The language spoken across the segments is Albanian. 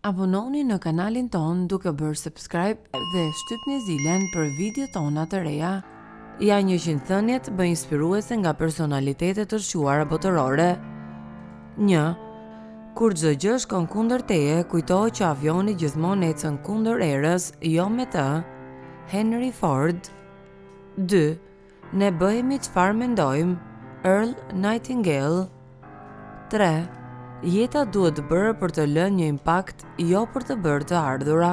Abononi në kanalin ton duke bërë subscribe dhe shtypni zilen për video tona të reja. Ja 100 thënjet bë inspiruese nga personalitetet të shquara botërore. 1. Kur çdo gjë shkon kundër teje, kujtohu që avioni gjithmonë ecën kundër erës, jo me të. Henry Ford. 2. Ne bëhemi çfarë mendojmë. Earl Nightingale. 3. Jeta duhet bërë për të lënë një impakt, jo për të bërë të ardhura.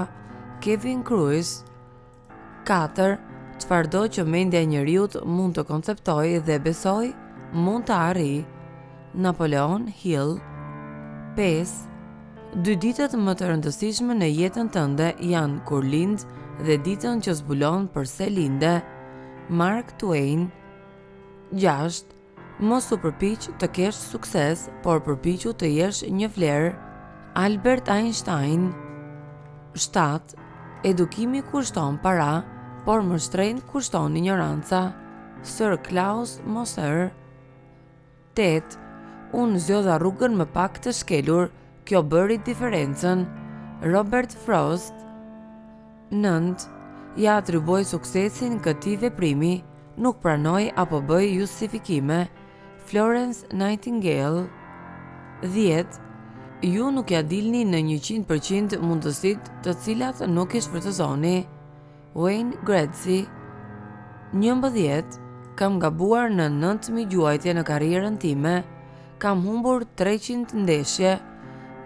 Kevin Krujs. 4. Çfarëdo që mendja e njeriut mund të konceptojë dhe besoj, mund të arrijë. Napoleon Hill. 5. 2 ditët më të rëndësishme në jetën tënde janë kur lind dhe ditën që zbulon përse linde. Mark Twain. 6. Mos u përpiq të kesh sukses, por përpiqu të jesh një vlerë. Albert Einstein. 7. Edukimi kushton para, por më shtrenjtë kushton ignoranca. Sir Klaus Moser. 8. Unë zgjodha rrugën më pak të shkelur, kjo bëri diferencën. Robert Frost. 9. Ja atribuoj suksesin këtij veprimi, nuk pranoj apo bëj justifikime. Florence Nightingale. 10. Ju nuk ja dilni në 100% mundësitë të cilat nuk i shfrytëzoni. Wayne Gretzky. 11. Kam gabuar në 9.000 gjuajtje në karrierën time. Kam humbur 300 ndeshje.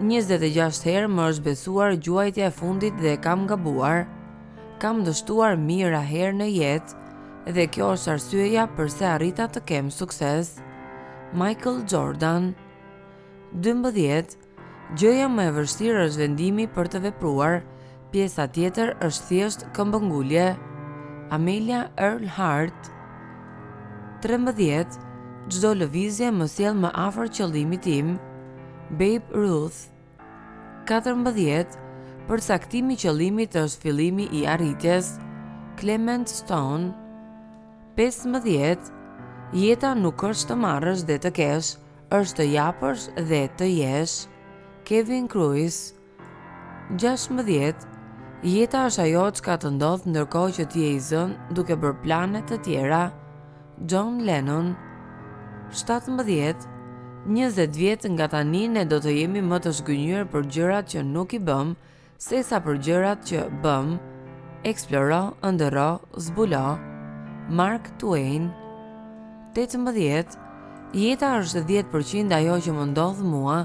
26 herë më është besuar gjuajtja e fundit dhe kam gabuar. Kam dështuar mijëra herë në jetë dhe kjo është arsyeja pse arrita të kem sukses. Michael Jordan. 12. Gjëja më e vështirë është vendimi për të vepruar, pjesa tjetër është thjesht këmbëngulje. Amelia Earhart. 13. Çdo lëvizje më sjell më afër qëllimit tim. Babe Ruth. 14. Përcaktimi i qëllimit është fillimi i arritjes. Clement Stone. 15. Jeta nuk është të marrësh dhe të kesh, është të japësh dhe të jesh. Kevin Krujs. 16. Jeta është ajo çka të ndodh ndërkohë që ti je i zënë duke bërë plane të tjera. John Lennon. 17. 20 vjet nga tani ne do të jemi më të zgënjur për gjërat që nuk i bëm, sesa për gjërat që bëm. Eksploro, ëndërro, zbulo. Mark Twain. 18. Jeta është 10% ajo që më ndodh mua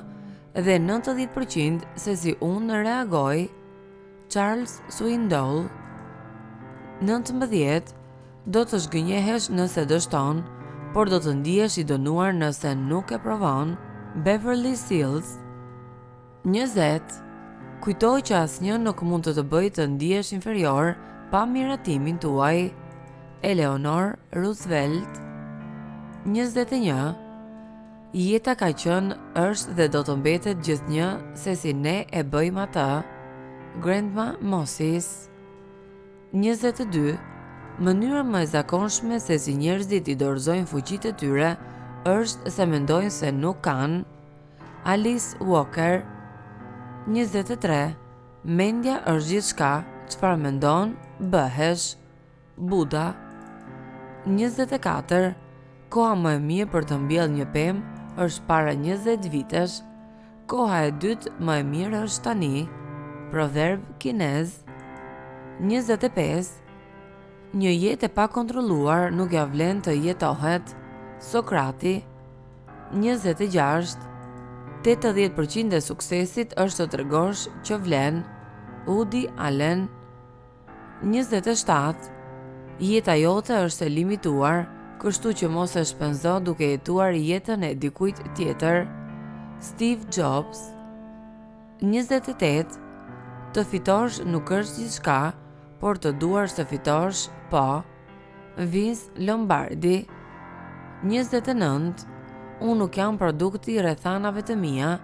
dhe 90% se si unë reagoj. Charles Swindoll. 19. Do të zgënjehesh nëse dështon, por do të ndihesh i dënuar nëse nuk e provon. Beverly Sills. 20. Kujtoj që asnjë nuk mund të bëjë të ndihesh inferior pa miratimin tuaj. Eleanor Roosevelt. 21. Jeta ka qenë, është dhe do të mbetet gjithnjë se si ne e bëjmë atë. Grandma Moses. 22. Mënyra më e zakonshme se si njerëzit i dorëzojnë fuqitë e tyre është se mendojnë se nuk kanë. Alice Walker. 23. Mendja është gjithçka, çfarë mendon, bëhesh. Buda. 24. Koha më e mirë për të mbjellë një pemë është para 20 vitesh. Koha e dytë më e mirë është tani. Proverb kinez. 25. Një jetë e pakontrolluar nuk ja vlen të jetohet. Sokrati. 26. 80% e suksesit është të tregosh që vlen. Woody Allen. 27. Jeta jote është e limituar, kështu që mos e shpenzo duke jetuar jetën e dikujt tjetër. Steve Jobs. 28. Të fitosh nuk është gjithçka, por të duash të fitosh, po. Vince Lombardi. 29. Unë nuk jam produkti i rrethanave të mia,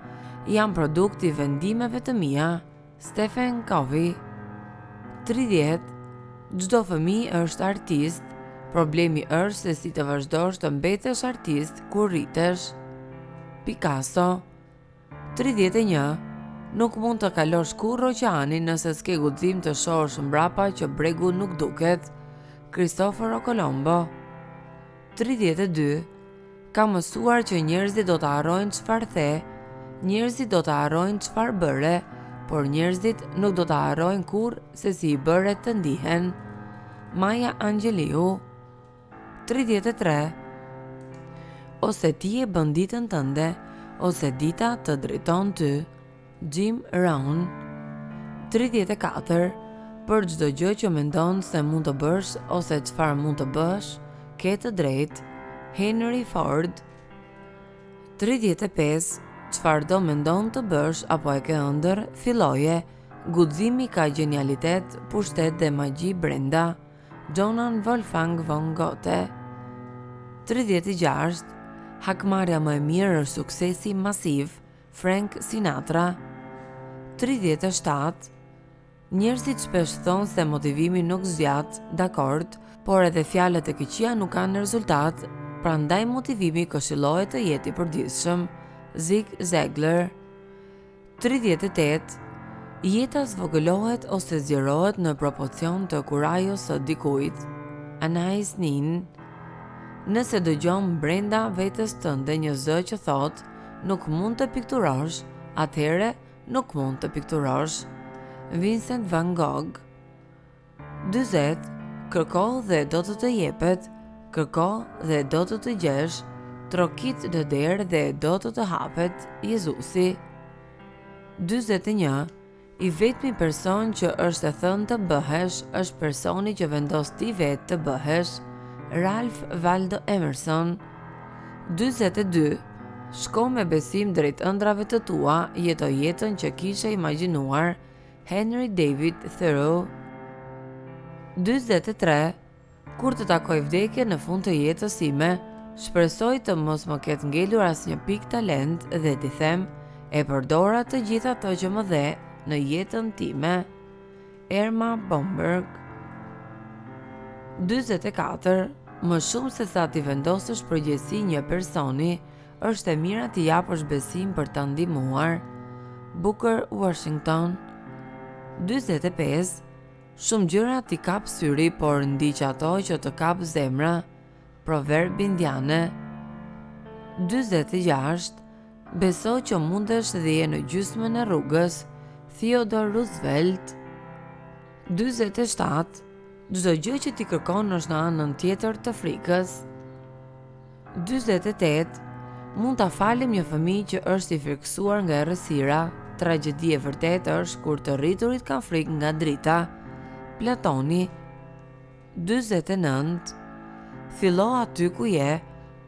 jam produkti i vendimeve të mia. Stephen Covey. 30. Çdo fëmijë është artist, problemi është se si të vazhdosh të mbetesh artist kur rritesh. Picasso. 31. Nuk mund të kalosh kurrë oqeanin nëse s'ke guxim të shohësh mbrapa që bregu nuk duket. Cristoforo Colombo. 32. Ka mësuar që njerëzit do të harrojnë çfarë the, njerëzit do të harrojnë çfarë bëre, por njerëzit nuk do të harrojnë kurrë se si I bëre të ndihen. Maya Angelou. 33. Ose ti e bën ditën tënde, ose dita të drejton ty. Jim Rohn. 34. Për çdo gjë që mendon se mund të bësh ose çfarë mund të bësh, ke të drejtë. Henry Ford. 35. Çfarë do mendon të bësh apo e ke ëndër, filloje. Guximi ka gjenialitet, pushtet dhe magji brenda. Johann Wolfgang von Goethe. 36. Hakmarrja më e mirë është suksesi masiv. Frank Sinatra. 37. Njerëzit shpesh thonë se motivimi nuk zgjat, dakord, por edhe fjalët e këqija nuk kanë rezultat, prandaj motivimi këshillohet të jetë I përditshëm. Zig Ziglar. 38. Jeta zvogëlohet ose zgjerohet në proporcion të kurajos së dikujt. Anais Nin. Nëse dëgjon brenda vetes tënde një zë që thot, nuk mund të pikturosh, atëherë nuk mund të pikturosh. Vincent van Gogh. 40. Kërko dhe do të jepet, kërko dhe do të gjesh, trokit në derë dhe do të hapet. Jezusi. 41. I vetmi person që është e thënë të bëhesh është personi që vendos ti vetë të bëhesh. Ralph Waldo Emerson. 42. Shko me besim drejt ëndrave të tua, jeto jetën që kishe imagjinuar. Henry David Thoreau. 43. Kur të takoj vdekje në fund të jetës ime, shpresoj të mos më ketë ngelur asnjë pikë talent dhe t'i them, e përdora të gjitha ato që më dhe në jetën time. Erma Bomberg. 44. Më shumë se sa ti vendosësh përgjegjësi një personi, është e mira t'i japësh besim për ta ndihmuar. Booker Washington. 45. Shumë gjëra t'i kap syri, por ndiq ato që të kap zemra. Proverb indiane. 46. Beso që mundesh dhe je në gjysmën e rrugës. Theodore Roosevelt. 47. Çdo gjë që ti kërkon është në anën tjetër të frikës. 48. Mund ta falim një fëmijë që është I frikësuar nga errësira. Tragjedi e vërtetë është kur të rriturit kanë frikë nga drita. Platoni. 49. Fillo aty ku je,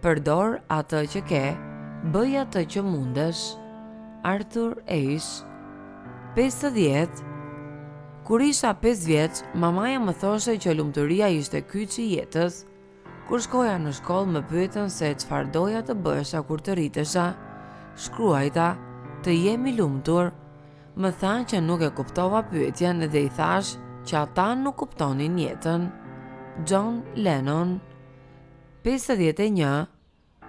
përdor atë që ke, bëj atë që mundesh. Arthur Ashe. 50. Kur isha 5 vjeç, mamaja më thoshe që lumturia ishte kyçi I jetës. Kur shkoja në shkollë më pyetën se çfarë doja të bëhesha kur të rritesha. Shkruajta, të jem I lumtur. Më thanë që nuk e kuptova pyetjen dhe I thash që ata nuk kuptonin jetën. John Lennon. 51.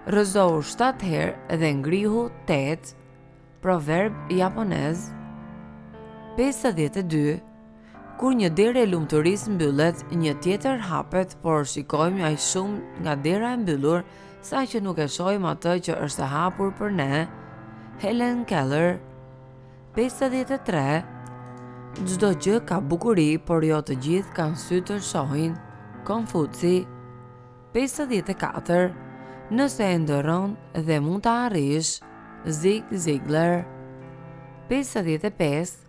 Rrëzohu 7 herë dhe ngrihu 8. Proverb japonez. 52. Kur një derë e lumturisë mbyllet, një tjetër hapet, por shikojmë aq shumë nga dera e mbyllur, sa që nuk e shohim atë që është e hapur për ne. Helen Keller. 53. Çdo gjë ka bukuri, por jo të gjithë kanë sy të shohin. Konfuci. 54. Nëse e ndërron dhe mund ta arrish. Zig Ziglar. 55.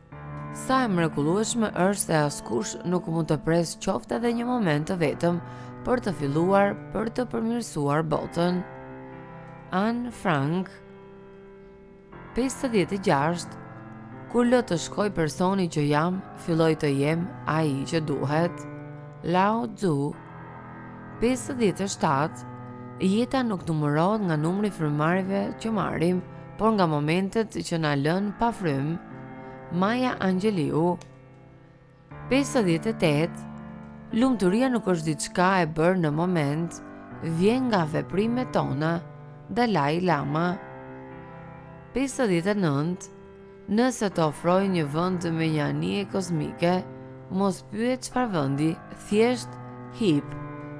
Sa e mrekullueshme është se askush nuk mund të presë qoftë edhe një moment të vetëm për të filluar për të përmirësuar botën. Anne Frank. 56. Kur lë të shkoj personi që jam, filloj të jem ai që duhet. Lao Tzu. 57. Jeta nuk numërohet nga numri I frymarrjeve që marrim, por nga momentet që na lën pa frym. Maya Angelou. 58. Lumturia nuk është diçka e bërë në moment, vjen nga veprimet tona. Dalai Lama. 59. Nëse të ofroj një vend me një anije kozmike, mos pyet çfarë vendi, thjesht hip.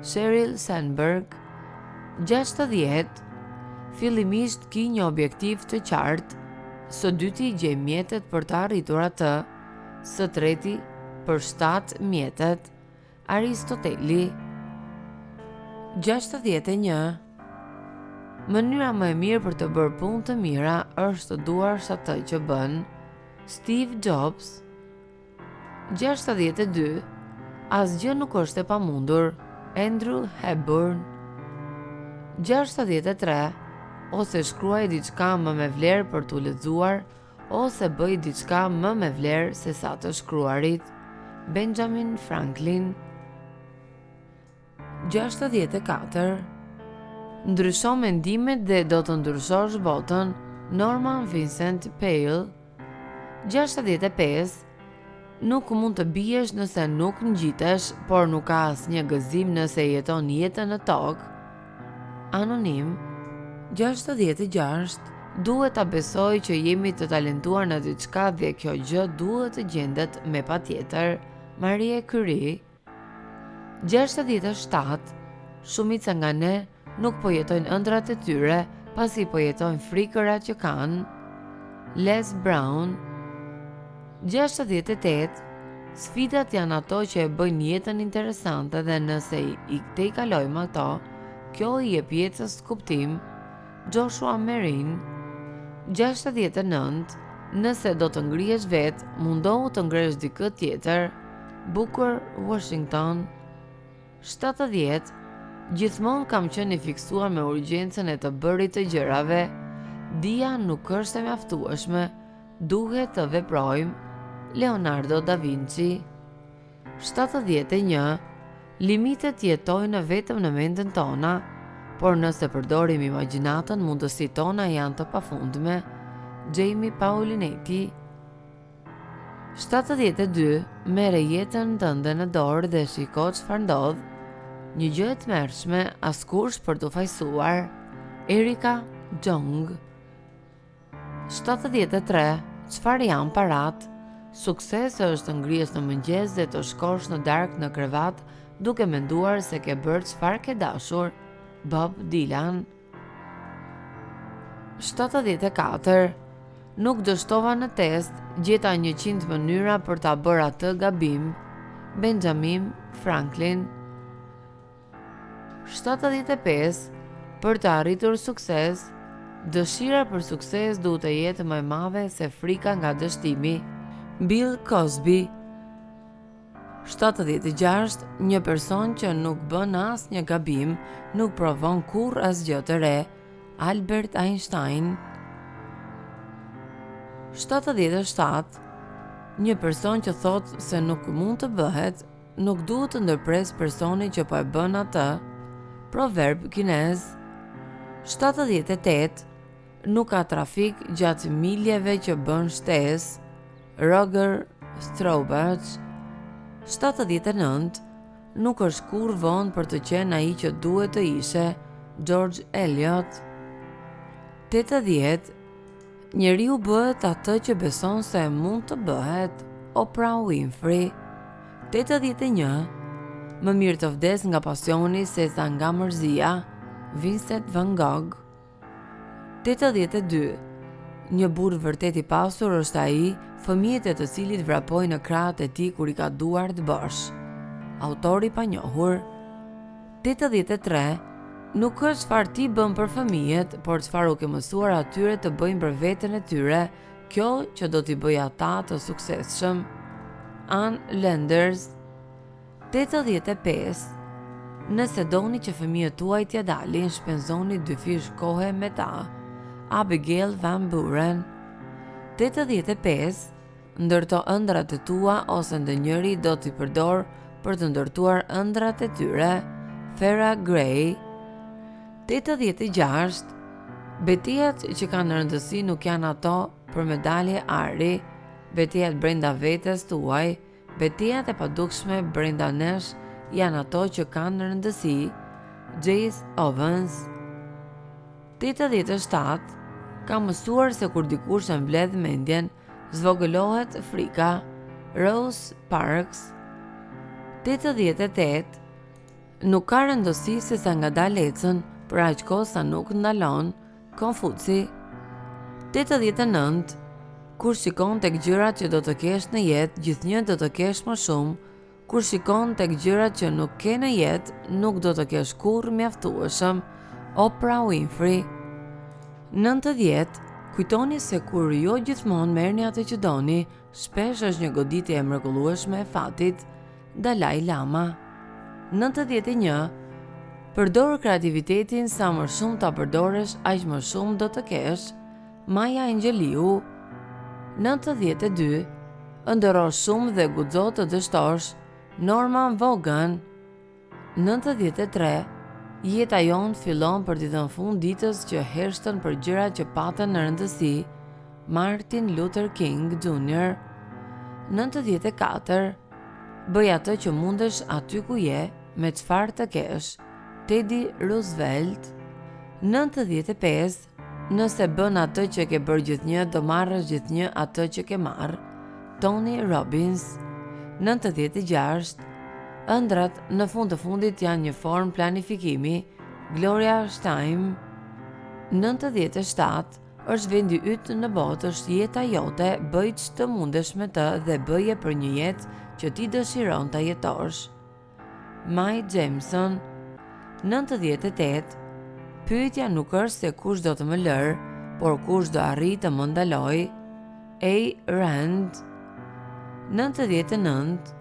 Sheryl Sandberg. 60. Fillimisht ki një objektiv të qartë, së dyti gjej mjetet për të arritur atë, së treti përshtat mjetet. Aristoteli. 61. Mënyra më e mirë për të bërë punë të mira është të duash atë që bën. Steve Jobs. 62. Asgjë nuk është e pamundur. Andrew Hepburn. 63. Ose shkruaj diçka më me vlerë për t'u lexuar, ose bëj diçka më me vlerë se sa të shkruarit. Benjamin Franklin. 64. Ndrysho mendimet dhe do të ndryshosh botën. Norman Vincent Peale. 65. Nuk mund të biesh nëse nuk ngjitesh, por nuk ka asnjë gëzim nëse jeton jetën në tokë. Anonim. 66. Duhet ta besoj që jemi të talentuar në diçka dhe kjo gjë duhet të gjendet me patjetër. Marie Curie. 67. Shumica nga ne nuk po jetojnë ëndrat e tyre, pasi po jetojnë frikërat që kanë. Les Brown. 68. Sfidat janë ato që e bëjnë jetën interesante dhe nëse i kalojmë ato, kjo i jep jetës kuptim. Joshua Merin. 69. Nëse do të ngrihesh vetë, mundohu të ngresh dikë tjetër. Booker Washington. 70. Gjithmonë kam qenë i fiksuar me urgjencën e të bërit të gjërave. Dia nuk është e mjaftueshme, duhet të veprojmë. Leonardo da Vinci. 71. Limitet jetojnë vetëm në mendjen tona, por nëse përdorim imagjinatën, mundësitë tona janë të pafundme. Jamie Paulinetti. 72. Merre jetën tënde në dorë dhe shiko çfarë ndodh. Një gjë e tmerrshme, askush për t'u fajsuar. Erika Jong. 73. Çfarë janë parat? Suksesi është të ngrihesh në mëngjes dhe të shkosh në darkë në krevat duke menduar se ke bërë çfarë ke dashur. Bob Dylan. 74. Nuk dështova në test, gjeta 100 mënyra për ta bërë atë gabim. Benjamin Franklin. 75. Për të arritur sukses, dëshira për sukses duhet të jetë më e madhe se frika nga dështimi. Bill Cosby. 76. Një person që nuk bën asnjë gabim nuk provon kurrë asgjë të re. Albert Einstein. 77. Një person që thot se nuk mund të bëhet, nuk duhet të ndërpres personin që po e bën atë. Proverb kinez. 78. Nuk ka trafik gjatë miljeve që bën shtesë. Roger Staubach. 79. Nuk është kurrë vonë për të qenë ai që duhet të ishe. George Eliot. 80. Njeriu bëhet atë që beson se mund të bëhet. Oprah Winfrey. 81. Më mirë të vdes nga pasioni se sa nga mërzia. Vincent van Gogh. 82. Një burr vërtet i pasur është ai, fëmijët e të cilit vrapojnë në krahët e tij kur i ka duart bosh. Autori pa njohur. 83. Nuk është çfarë ti bën për fëmijët, por çfarë u ke mësuar atyre të bëjnë për veten e tyre, kjo që do t'i bëjë ata të suksesshëm. Ann Landers. 85. Nëse doni që fëmijët tuaj t'ja dalin, shpenzoni 2 fish kohe me ta. Abigail Van Buren. 85. Ndërto ëndrat e tua ose ndonjëri do t'i përdor për të ndërtuar ëndrat e tyre. Farah Gray. 86. Betejat që kanë rëndësi nuk janë ato për medalje ari, betejat brenda vetes tuaj, betejat e padukshme brenda nesh janë ato që kanë rëndësi. Jace Owens. 87. Ka mësuar se kur dikush e mbledh mendjen, Zvogëlohet frika. Rose Parks. 88. Nuk ka rëndësi se sa nga dal ecën, për aq kohë sa nuk ndalon. Konfuci. 89. Kur shikon tek gjërat që do të kesh në jetë, gjithnjë do të kesh më shumë. Kur shikon tek gjërat që nuk ke në jetë, nuk do të kesh kurrë mjaftueshëm. Oprah Winfrey. 90. Kujtoni se kur jo gjithmonë merrni atë që doni, shpesh është një goditje e mrekullueshme e fatit. Dalai Lama. 91. Përdor kreativitetin, sa më shumë ta përdorësh, aq më shumë do të kesh. Maya Angelou. 92. Ëndërro shumë dhe guxo të dështosh. Norman Vaughan. 93. Jeta jonë fillon për t'i dhënë fund ditës që hershtën për gjërat që patën në rëndësi. Martin Luther King Jr. 94. Bëj atë që mundesh aty ku je, me çfarë të kesh. Teddy Roosevelt. 95. Nëse bën atë që ke bërë gjithnjë, do marrësh gjithnjë atë që ke marrë. Tony Robbins. 96. Ëndrat në fund të fundit janë një formë planifikimi. Gloria Steinem. 97. Është vendi yt në botë, është jeta jote, bëj ç'të mundesh me të dhe bëje për një jetë që ti dëshiron ta jetosh. Mae Jemison. 98. Pyetja nuk është se kush do të më lërë, por kush do arrijë të më ndaloj. A. Rand. 99.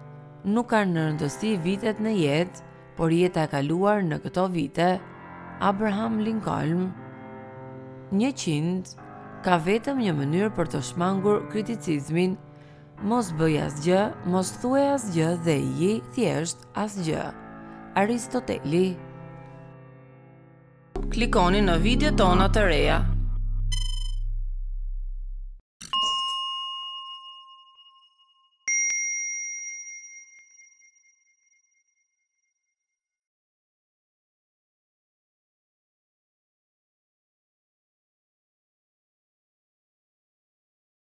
Nuk ka në rëndësi vitet në jetë, por jeta e kaluar në këto vite. Abraham Lincoln. 100. Ka vetëm një mënyrë për të shmangur kriticizmin. Mos bëj asgjë, mos thuaj asgjë dhe je thjesht asgjë. Aristoteli. Klikoni në video tona të reja.